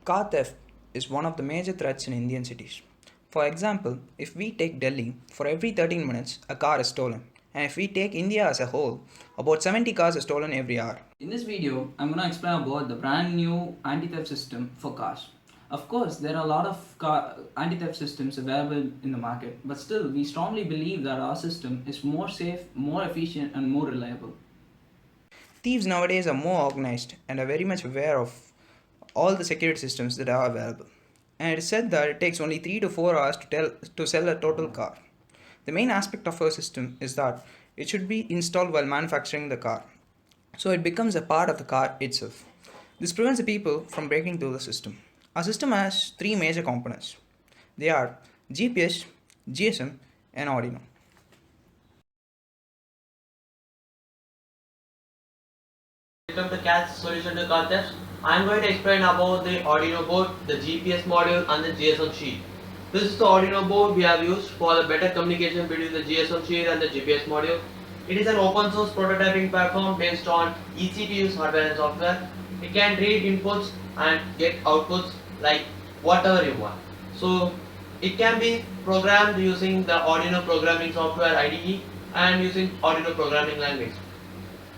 Car theft is one of the major threats in Indian cities. For example, if we take Delhi, for every 13 minutes, a car is stolen. And if we take India as a whole, about 70 cars are stolen every hour. In this video, I'm going to explain about the brand new anti-theft system for cars. Of course, there are a lot of anti-theft systems available in the market, but still, we strongly believe that our system is more safe, more efficient, and more reliable. Thieves nowadays are more organized and are very much aware of all the security systems that are available. And it is said that it takes only 3 to 4 hours to sell a total car. The main aspect of our system is that it should be installed while manufacturing the car, so it becomes a part of the car itself. This prevents the people from breaking through the system. Our system has three major components. They are GPS, GSM, and Arduino. Welcome to CAT's solution to concepts. I am going to explain about the Arduino board, the GPS module and the GSM sheet. This is the Arduino board we have used for the better communication between the GSM sheet and the GPS module. It is an open source prototyping platform based on easy to use hardware and software. It can read inputs and get outputs like whatever you want. So it can be programmed using the Arduino programming software IDE and using Arduino programming language.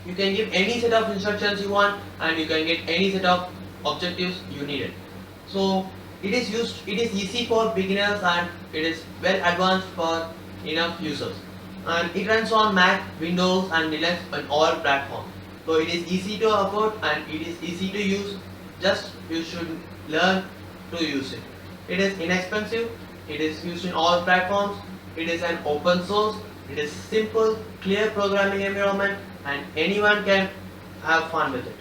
You can give any set of instructions you want and you can get any set of objectives you needed. So it is easy for beginners and it is well advanced for enough users. And it runs on Mac, Windows and Linux on all platforms. So it is easy to afford and it is easy to use, just you should learn to use it. It is inexpensive, it is used in all platforms, it is an open source, it is simple, clear programming environment and anyone can have fun with it.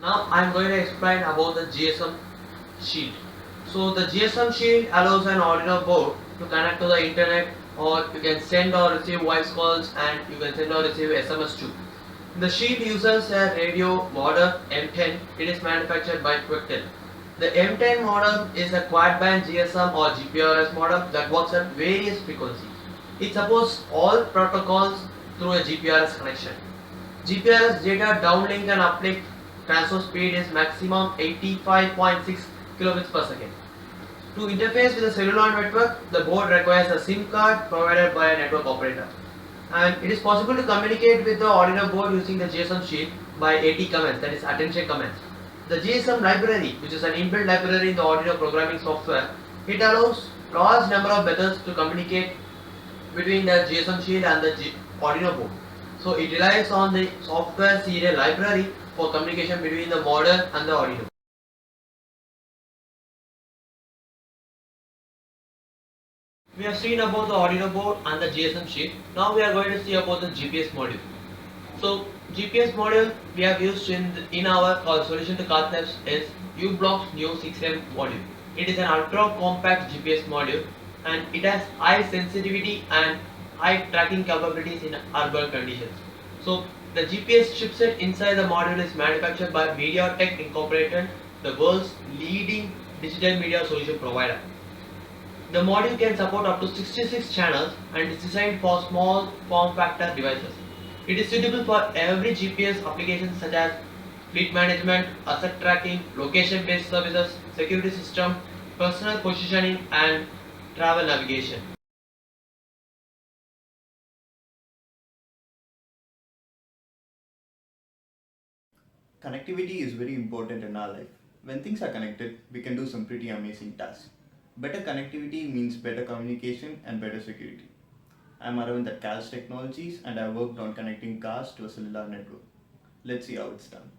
Now I am going to explain about the GSM sheet. So the GSM sheet allows an Arduino board to connect to the internet, or you can send or receive voice calls and you can send or receive SMS too. The sheet uses a radio modem M10. It is manufactured by Quectel. The M10 modem is a quad-band GSM or GPRS modem that works at various frequencies. It supports all protocols through a GPRS connection. GPRS data downlink and uplink transfer speed is maximum 85.6 kilobits per second. To interface with the cellular network, the board requires a SIM card provided by a network operator. And it is possible to communicate with the Arduino board using the GSM sheet by AT commands, that is attention commands. The GSM library, which is an inbuilt library in the Arduino programming software, it allows large number of methods to communicate between the GSM sheet and the Arduino board. So it relies on the software serial library for communication between the modem and the Arduino. We have seen about the Arduino board and the GSM sheet. Now we are going to see about the GPS module. So GPS module we have used in our solution to car thefts is uBlock's new 6M module. It is an ultra compact GPS module and it has high sensitivity and high tracking capabilities in urban conditions. So the GPS chipset inside the module is manufactured by MediaTek Incorporated, the world's leading digital media solution provider. The module can support up to 66 channels and is designed for small form factor devices. It is suitable for every GPS application such as fleet management, asset tracking, location-based services, security system, personal positioning and travel navigation. Connectivity is very important in our life. When things are connected, we can do some pretty amazing tasks. Better connectivity means better communication and better security. I'm Aravind at CALS Technologies and I worked on connecting cars to a cellular network. Let's see how it's done.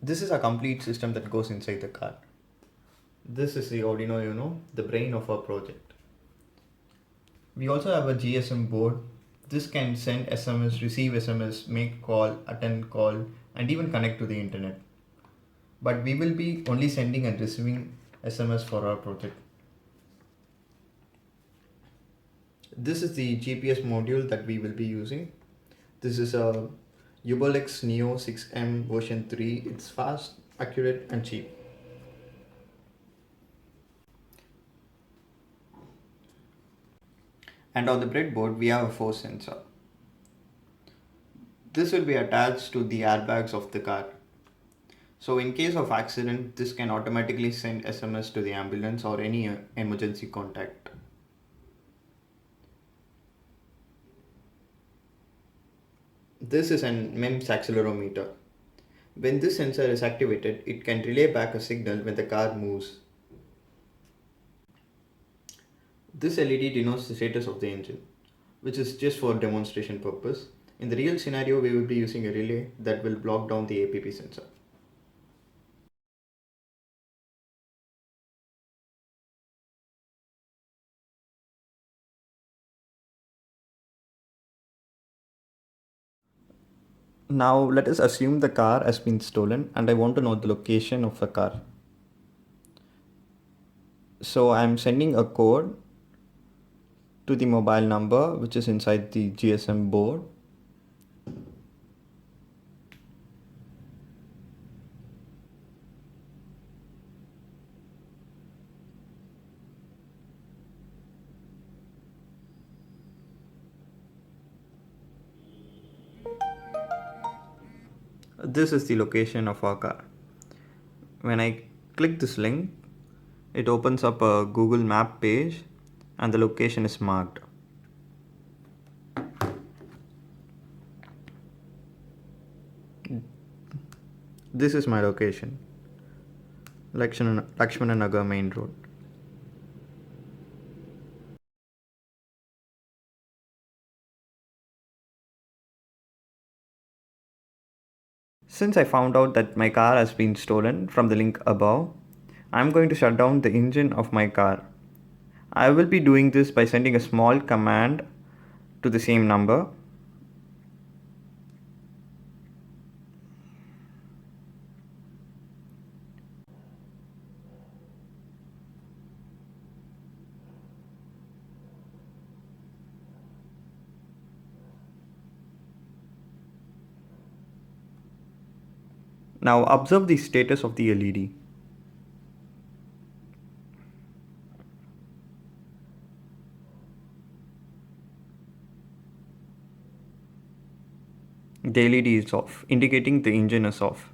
This is a complete system that goes inside the car. This is the Arduino Uno, the brain of our project. We also have a GSM board. This can send SMS, receive SMS, make call, attend call, and even connect to the internet. But we will be only sending and receiving SMS for our project. This is the GPS module that we will be using. This is a Ubolex Neo 6M version 3. It's fast, accurate, and cheap. And on the breadboard, we have a force sensor. This will be attached to the airbags of the car. So in case of accident, this can automatically send SMS to the ambulance or any emergency contact. This is an MEMS accelerometer. When this sensor is activated, it can relay back a signal when the car moves. This LED denotes the status of the engine, which is just for demonstration purpose. In the real scenario, we will be using a relay that will block down the APP sensor. Now let us assume the car has been stolen and I want to know the location of the car. So I am sending a code to the mobile number which is inside the GSM board. This is the location of our car. When I click this link, it opens up a Google Map page and the location is marked. This is my location, Lakshmana Nagar Main Road. Since I found out that my car has been stolen from the link above, I'm going to shut down the engine of my car. I will be doing this by sending a small command to the same number. Now observe the status of the LED. The LED is off, indicating the engine is off.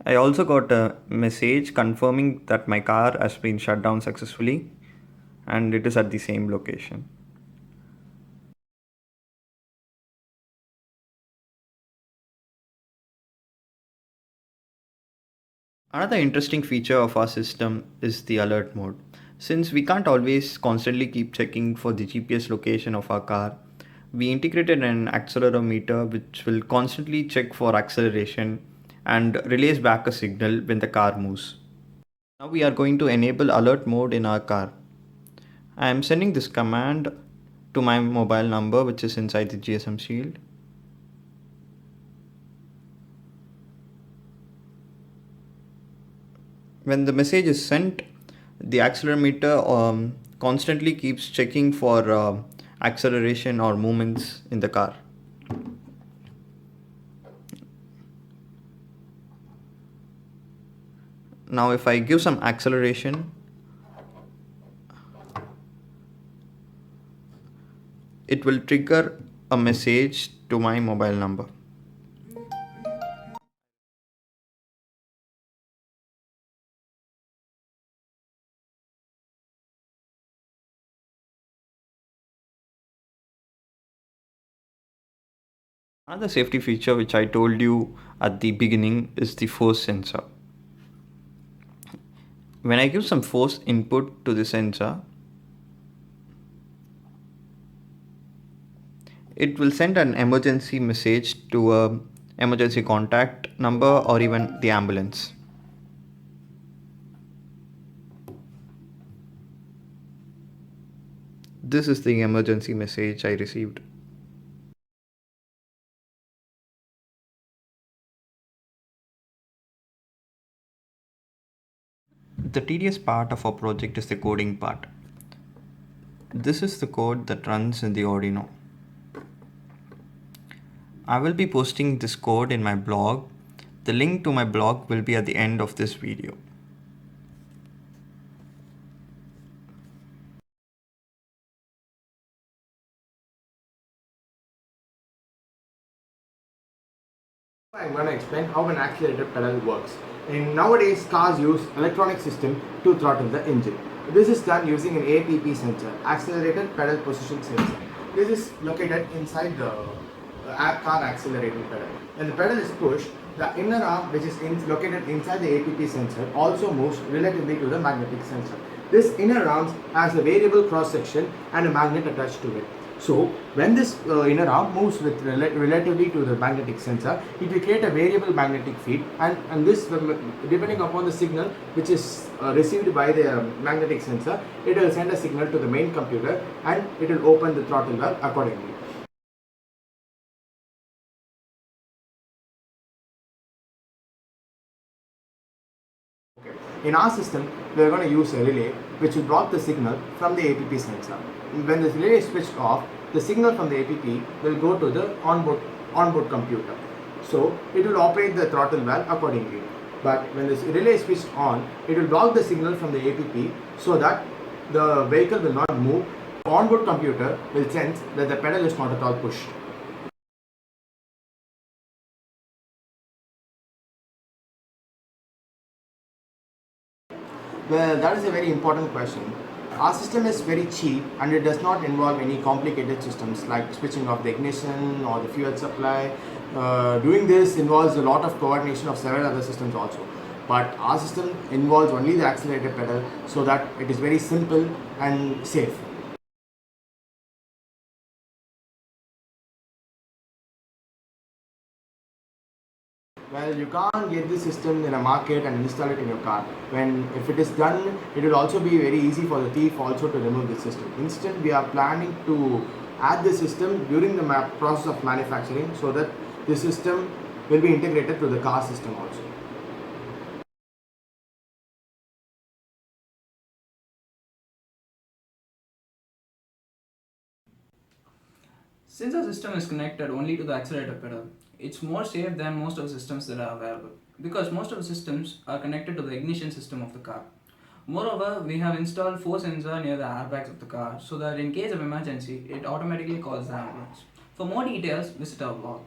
I also got a message confirming that my car has been shut down successfully and it is at the same location. Another interesting feature of our system is the alert mode. Since we can't always constantly keep checking for the GPS location of our car, we integrated an accelerometer which will constantly check for acceleration and relays back a signal when the car moves. Now we are going to enable alert mode in our car. I am sending this command to my mobile number which is inside the GSM shield. When the message is sent, the accelerometer constantly keeps checking for acceleration or movements in the car. Now if I give some acceleration, it will trigger a message to my mobile number. Another safety feature which I told you at the beginning is the force sensor. When I give some force input to the sensor, it will send an emergency message to a emergency contact number or even the ambulance. This is the emergency message I received. The tedious part of our project is the coding part. This is the code that runs in the Arduino. I will be posting this code in my blog. The link to my blog will be at the end of this video. I'm going to explain how an accelerator pedal works. Nowadays, cars use electronic system to throttle the engine. This is done using an APP sensor, accelerated pedal position sensor. This is located inside the car accelerator pedal. When the pedal is pushed, the inner arm, which is located inside the APP sensor, also moves relatively to the magnetic sensor. This inner arm has a variable cross section and a magnet attached to it. So, when this inner arm moves with relatively to the magnetic sensor, it will create a variable magnetic field, and this, depending upon the signal which is received by the magnetic sensor, it will send a signal to the main computer and it will open the throttle valve accordingly. In our system, we are going to use a relay which will block the signal from the APP sensor. When the relay is switched off, the signal from the APP will go to the onboard computer. So it will operate the throttle valve accordingly. But when the relay is switched on, it will block the signal from the APP so that the vehicle will not move. The onboard computer will sense that the pedal is not at all pushed. Well, that is a very important question. Our system is very cheap and it does not involve any complicated systems like switching off the ignition or the fuel supply. Doing this involves a lot of coordination of several other systems also. But our system involves only the accelerator pedal so that it is very simple and safe. Well, you can't get this system in a market and install it in your car. If it is done, it will also be very easy for the thief also to remove the system. Instead, we are planning to add the system during the process of manufacturing so that the system will be integrated to the car system also. Since our system is connected only to the accelerator pedal, it's more safe than most of the systems that are available because most of the systems are connected to the ignition system of the car. Moreover, we have installed 4 sensors near the airbags of the car so that in case of emergency, it automatically calls the ambulance. For more details, visit our blog.